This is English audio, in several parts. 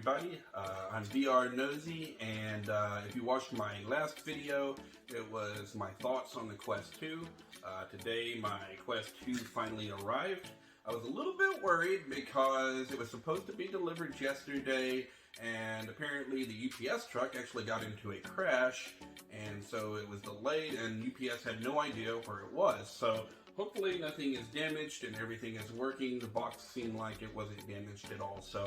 everybody. I'm VR Nosy, and if you watched my last video, it was my thoughts on the Quest 2. Today, my Quest 2 finally arrived. I was a little bit worried because it was supposed to be delivered yesterday, and apparently the UPS truck actually got into a crash, and so it was delayed, and UPS had no idea where it was. So hopefully nothing is damaged and everything is working. The box seemed like it wasn't damaged at all. So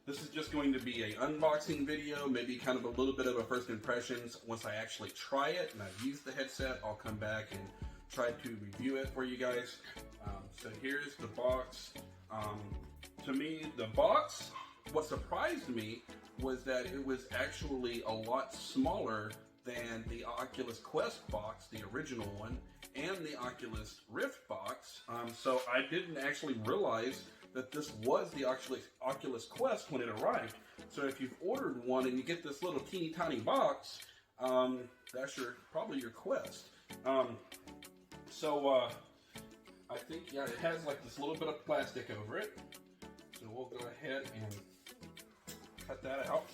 this is just going to be an unboxing video, maybe kind of a little bit of a first impressions. Once I actually try it and I've used the headset, I'll come back and try to review it for you guys. So here's the box. To me, the box, what surprised me was that it was actually a lot smaller than the Oculus Quest box, the original one, and the Oculus Rift box. So I didn't actually realize that this was the Oculus Quest when it arrived. So if you've ordered one and you get this little teeny tiny box, that's probably your Quest. I think, yeah, it has like this little bit of plastic over it. So we'll go ahead and cut that out.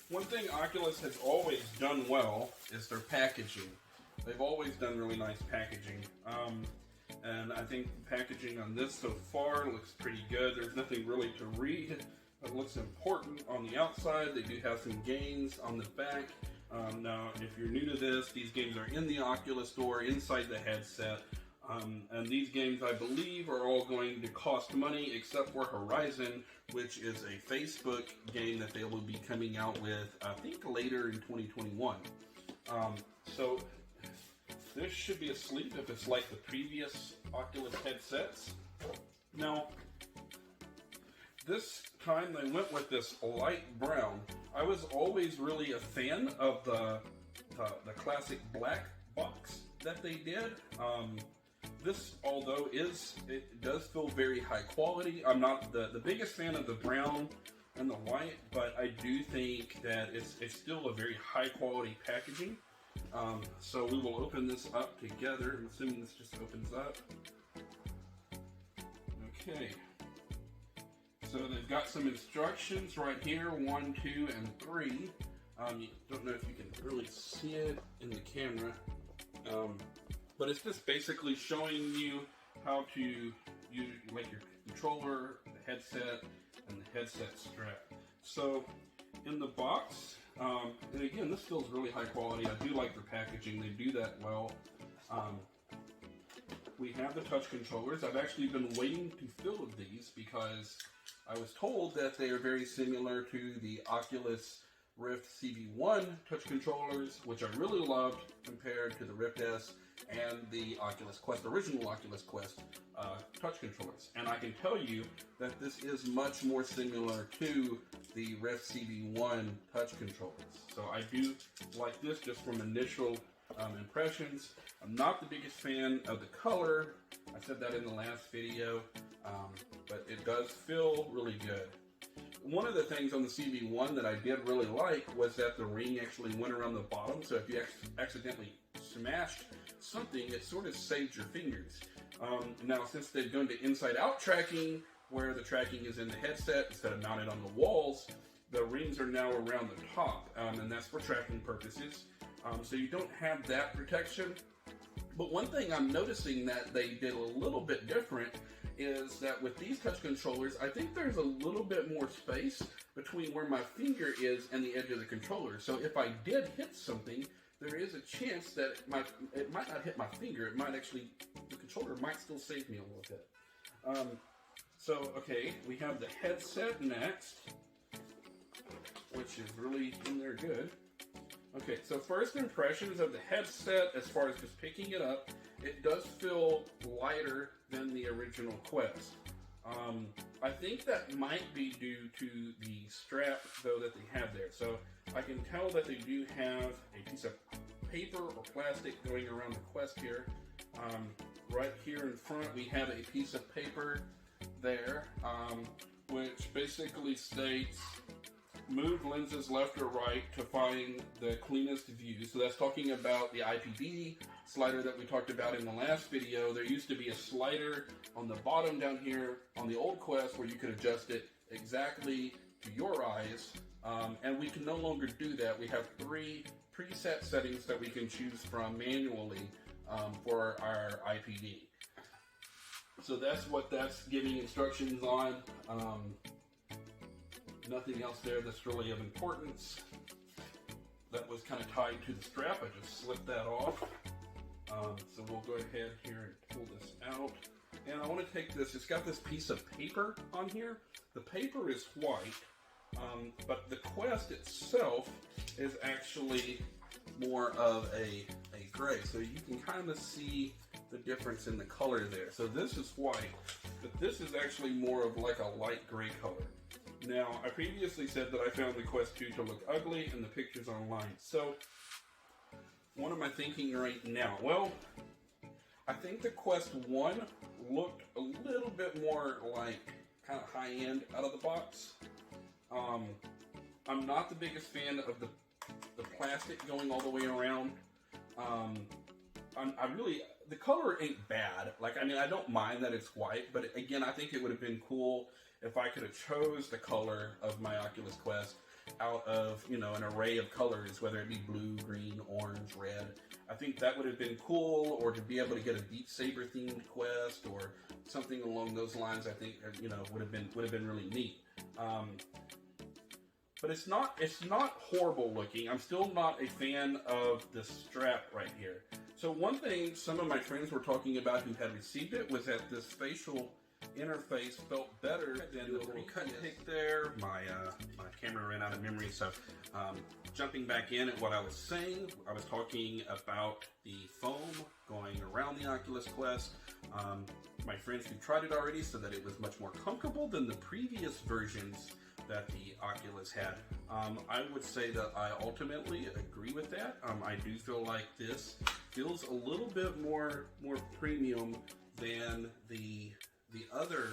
One thing Oculus has always done well is their packaging. They've always done really nice packaging. And I think the packaging on this so far looks pretty good. There's nothing really to read that looks important on the outside. They do have some games on the back. Now, if you're new to this, these games are in the Oculus Store, inside the headset. And these games, I believe, are all going to cost money, except for Horizon, which is a Facebook game that they will be coming out with, I think, later in 2021. So this should be asleep if it's like the previous Oculus headsets. Now, this time they went with this light brown. I was always really a fan of the classic black box that they did. This, although it does feel very high quality. I'm not the biggest fan of the brown and the white, but I do think that it's still a very high quality packaging. So we will open this up together. I'm assuming this just opens up. Okay. So they've got some instructions right here, 1, 2, and 3. You don't know if you can really see it in the camera. But it's just basically showing you how to use like your controller, the headset, and the headset strap. So in the box, and again, this feels really high quality. I do like their packaging. They do that well. We have the touch controllers. I've actually been waiting to field these because I was told that they are very similar to the Oculus Rift CV1 touch controllers, which I really loved compared to the Rift S and the Oculus Quest, original Oculus Quest touch controllers. And I can tell you that this is much more similar to the Rift CV1 touch controllers. So I do like this just from initial impressions. I'm not the biggest fan of the color. I said that in the last video, but it does feel really good. One of the things on the CV1 that I did really like was that the ring actually went around the bottom, so if you accidentally smashed something, it sort of saved your fingers. Now, since they've gone to inside-out tracking, where the tracking is in the headset instead of mounted on the walls, the rings are now around the top, and that's for tracking purposes. So you don't have that protection. But one thing I'm noticing that they did a little bit different is that with these touch controllers, I think there's a little bit more space between where my finger is and the edge of the controller. So if I did hit something, there is a chance that it might not hit my finger. It might actually, the controller might still save me a little bit. Okay, we have the headset next, which is really in there good. Okay, so first impressions of the headset, as far as just picking it up, it does feel lighter than the original Quest. I think that might be due to the strap, though, that they have there. So I can tell that they do have a piece of paper or plastic going around the Quest here. Right here in front, we have a piece of paper there, which basically states move lenses left or right to find the cleanest view. So that's talking about the IPD slider that we talked about in the last video. There used to be a slider on the bottom down here on the old Quest where you could adjust it exactly to your eyes, and we can no longer do that. We have 3 preset settings that we can choose from manually for our IPD. So that's what that's giving instructions on. Nothing else there that's really of importance. That was kind of tied to the strap. I just slipped that off. So we'll go ahead here and pull this out. And I want to take this, it's got this piece of paper on here. The paper is white, but the Quest itself is actually more of a gray. So you can kind of see the difference in the color there. So this is white, but this is actually more of like a light gray color. Now, I previously said that I found the Quest 2 to look ugly in the pictures online. So, what am I thinking right now? Well, I think the Quest 1 looked a little bit more like kind of high-end out of the box. I'm not the biggest fan of the plastic going all the way around. The color ain't bad. Like, I mean, I don't mind that it's white, but again, I think it would have been cool if I could have chose the color of my Oculus Quest out of, you know, an array of colors, whether it be blue, green, orange, red. I think that would have been cool, or to be able to get a Beat Saber themed Quest or something along those lines. I think, you know, would have been really neat. But it's not horrible looking. I'm still not a fan of the strap right here. So one thing some of my friends were talking about who had received it was that this facial interface felt better than the pre-cut pick there. My camera ran out of memory, so jumping back in at what I was saying, I was talking about the foam going around the Oculus Quest. My friends who tried it already said that it was much more comfortable than the previous versions that the Oculus had. I would say that I ultimately agree with that. I do feel like this feels a little bit more premium than the other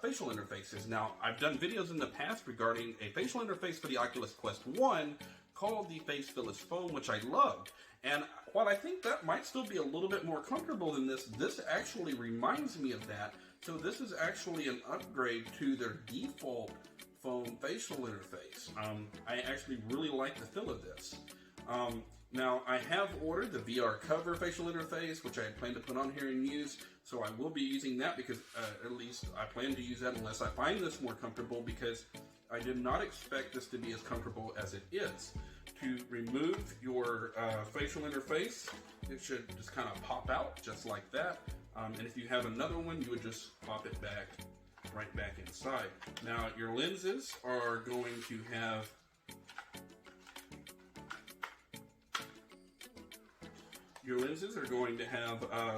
facial interfaces. Now, I've done videos in the past regarding a facial interface for the Oculus Quest 1 called the Face Phyllis Foam, which I loved. And while I think that might still be a little bit more comfortable than this actually reminds me of that. So this is actually an upgrade to their default foam facial interface. I actually really like the feel of this. Now, I have ordered the VR cover facial interface, which I had planned to put on here and use, so I will be using that because, at least I plan to use that unless I find this more comfortable, because I did not expect this to be as comfortable as it is. To remove your facial interface, it should just kind of pop out just like that, and if you have another one, you would just pop it back right back inside. Now, your lenses are going to have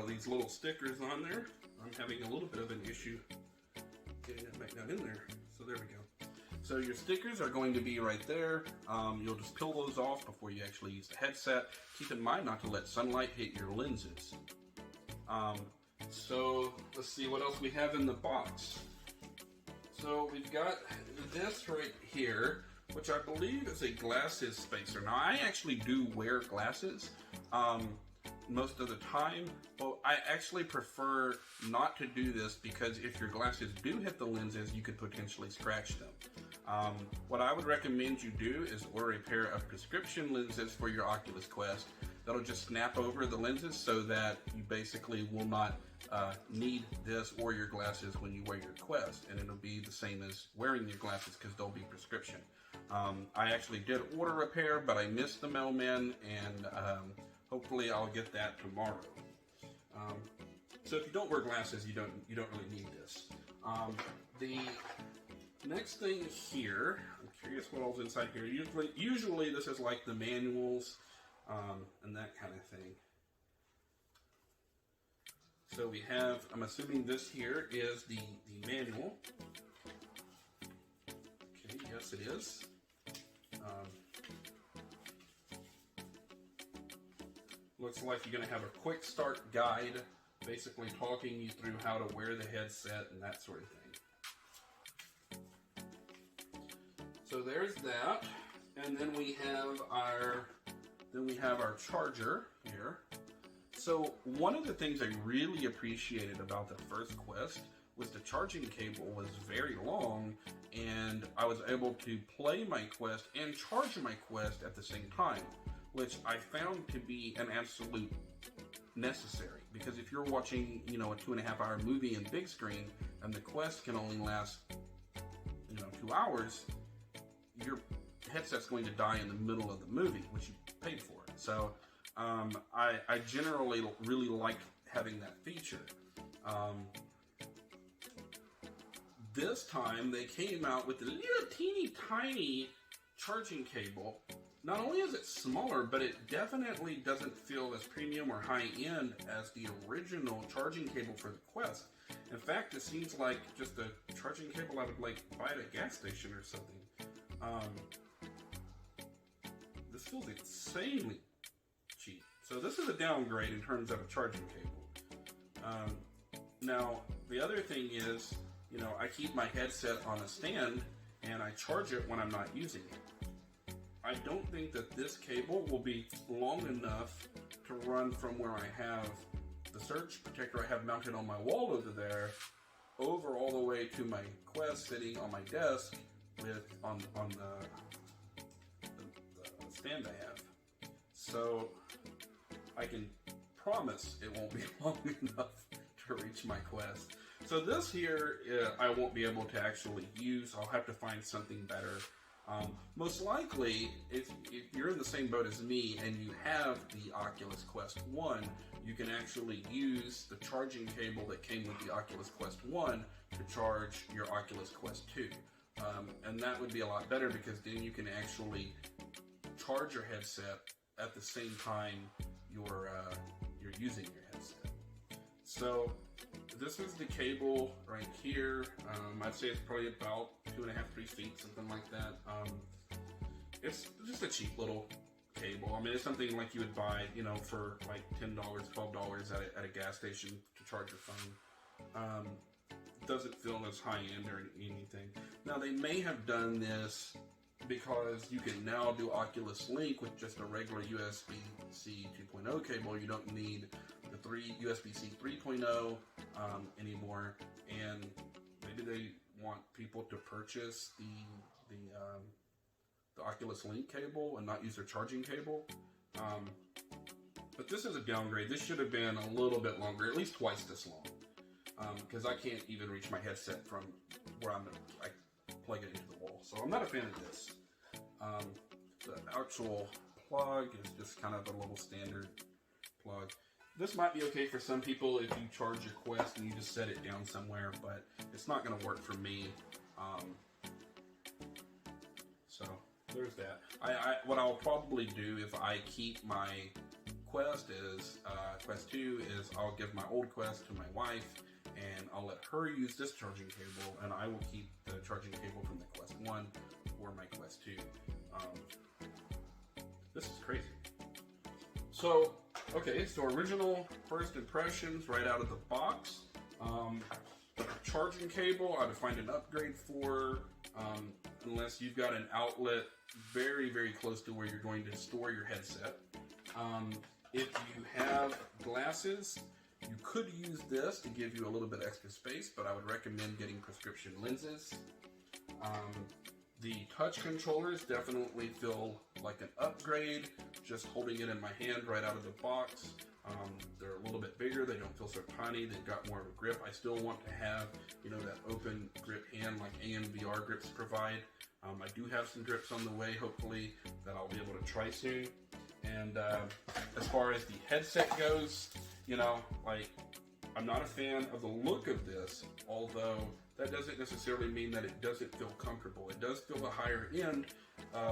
these little stickers on there. I'm having a little bit of an issue getting that back down in there. So there we go. So your stickers are going to be right there. You'll just peel those off before you actually use the headset. Keep in mind not to let sunlight hit your lenses. So let's see what else we have in the box. So we've got this right here, which I believe is a glasses spacer. Now, I actually do wear glasses most of the time, but I actually prefer not to do this because if your glasses do hit the lenses, you could potentially scratch them. What I would recommend you do is order a pair of prescription lenses for your Oculus Quest that'll just snap over the lenses so that you basically will not need this or your glasses when you wear your Quest, and it'll be the same as wearing your glasses because they'll be prescription. I actually did order a pair, but I missed the mailman, and hopefully I'll get that tomorrow. So if you don't wear glasses, you don't really need this. The next thing here, I'm curious what all's inside here. Usually this is like the manuals and that kind of thing. So we have, I'm assuming this here is the manual. Okay, yes it is. Looks like you're going to have a quick start guide, basically talking you through how to wear the headset and that sort of thing. So there's that, and then we have our charger here. So one of the things I really appreciated about the first Quest was the charging cable was very long, and I was able to play my Quest and charge my Quest at the same time, which I found to be an absolute necessary. Because if you're watching, a 2.5 hour movie in big screen, and the Quest can only last, 2 hours, your headset's going to die in the middle of the movie, which you paid for. So I generally really like having that feature. This time they came out with a little teeny tiny charging cable. Not only is it smaller, but it definitely doesn't feel as premium or high end as the original charging cable for the Quest. In fact, it seems like just a charging cable I would buy at a gas station or something. This feels insanely cheap. So this is a downgrade in terms of a charging cable. Now, the other thing is, I keep my headset on a stand and I charge it when I'm not using it. I don't think that this cable will be long enough to run from where I have the surge protector I have mounted on my wall over there, over all the way to my Quest sitting on my desk on the stand I have. So I can promise it won't be long enough to reach my Quest. So this here, I won't be able to actually use. I'll have to find something better. Most likely, if you're in the same boat as me and you have the Oculus Quest 1, you can actually use the charging cable that came with the Oculus Quest 1 to charge your Oculus Quest 2. And that would be a lot better, because then you can actually charge your headset at the same time you're using your headset. So this is the cable right here. I'd say it's probably about 2.5, 3 feet, something like that. It's just a cheap little cable. I mean, it's something like you would buy, for like $10, $12 at a gas station to charge your phone. Doesn't feel as high end or anything. Now, they may have done this because you can now do Oculus Link with just a regular USB-C 2.0 cable. You don't need the USB-C 3.0 anymore, and maybe they want people to purchase the Oculus Link cable and not use their charging cable. But this is a downgrade. This should have been a little bit longer, at least twice this long, because I can't even reach my headset from where I plug it into the wall. So I'm not a fan of this. The actual plug is just kind of a little standard plug. This might be okay for some people if you charge your Quest and you just set it down somewhere, but it's not going to work for me. So there's that. What I'll probably do if I keep my Quest is Quest 2 is I'll give my old Quest to my wife, and I'll let her use this charging cable, and I will keep the charging cable from the Quest 1 for my Quest 2. This is crazy. So, okay, so original first impressions right out of the box. Charging cable, I would find an upgrade for, unless you've got an outlet very, very close to where you're going to store your headset. If you have glasses, you could use this to give you a little bit extra space, but I would recommend getting prescription lenses. The touch controllers definitely feel like an upgrade, just holding it in my hand right out of the box. They're a little bit bigger, they don't feel so tiny, they've got more of a grip. I still want to have, that open grip hand like AMVR grips provide. I do have some grips on the way, hopefully, that I'll be able to try soon. And as far as the headset goes, I'm not a fan of the look of this, although that doesn't necessarily mean that it doesn't feel comfortable. It does feel a higher end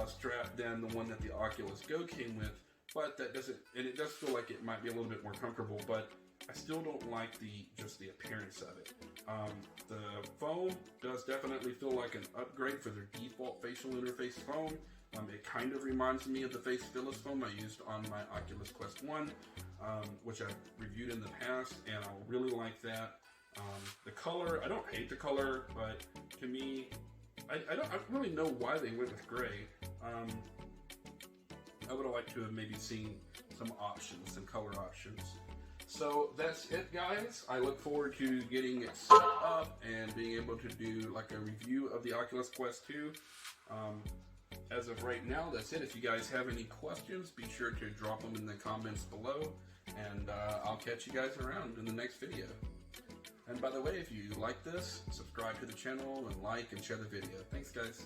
strap than the one that the Oculus Go came with, but that doesn't, and it does feel like it might be a little bit more comfortable, but I still don't like just the appearance of it. The foam does definitely feel like an upgrade for their default facial interface foam. It kind of reminds me of the Face Phyllis foam I used on my Oculus Quest 1, which I've reviewed in the past, and I really like that. The color, I don't hate the color, but to me, I don't really know why they went with gray. I would have liked to have maybe seen some options, some color options. So that's it, guys. I look forward to getting it set up and being able to do like a review of the Oculus Quest 2. As of right now, that's it. If you guys have any questions, be sure to drop them in the comments below, and I'll catch you guys around in the next video. And by the way, if you like this, subscribe to the channel and like and share the video. Thanks, guys.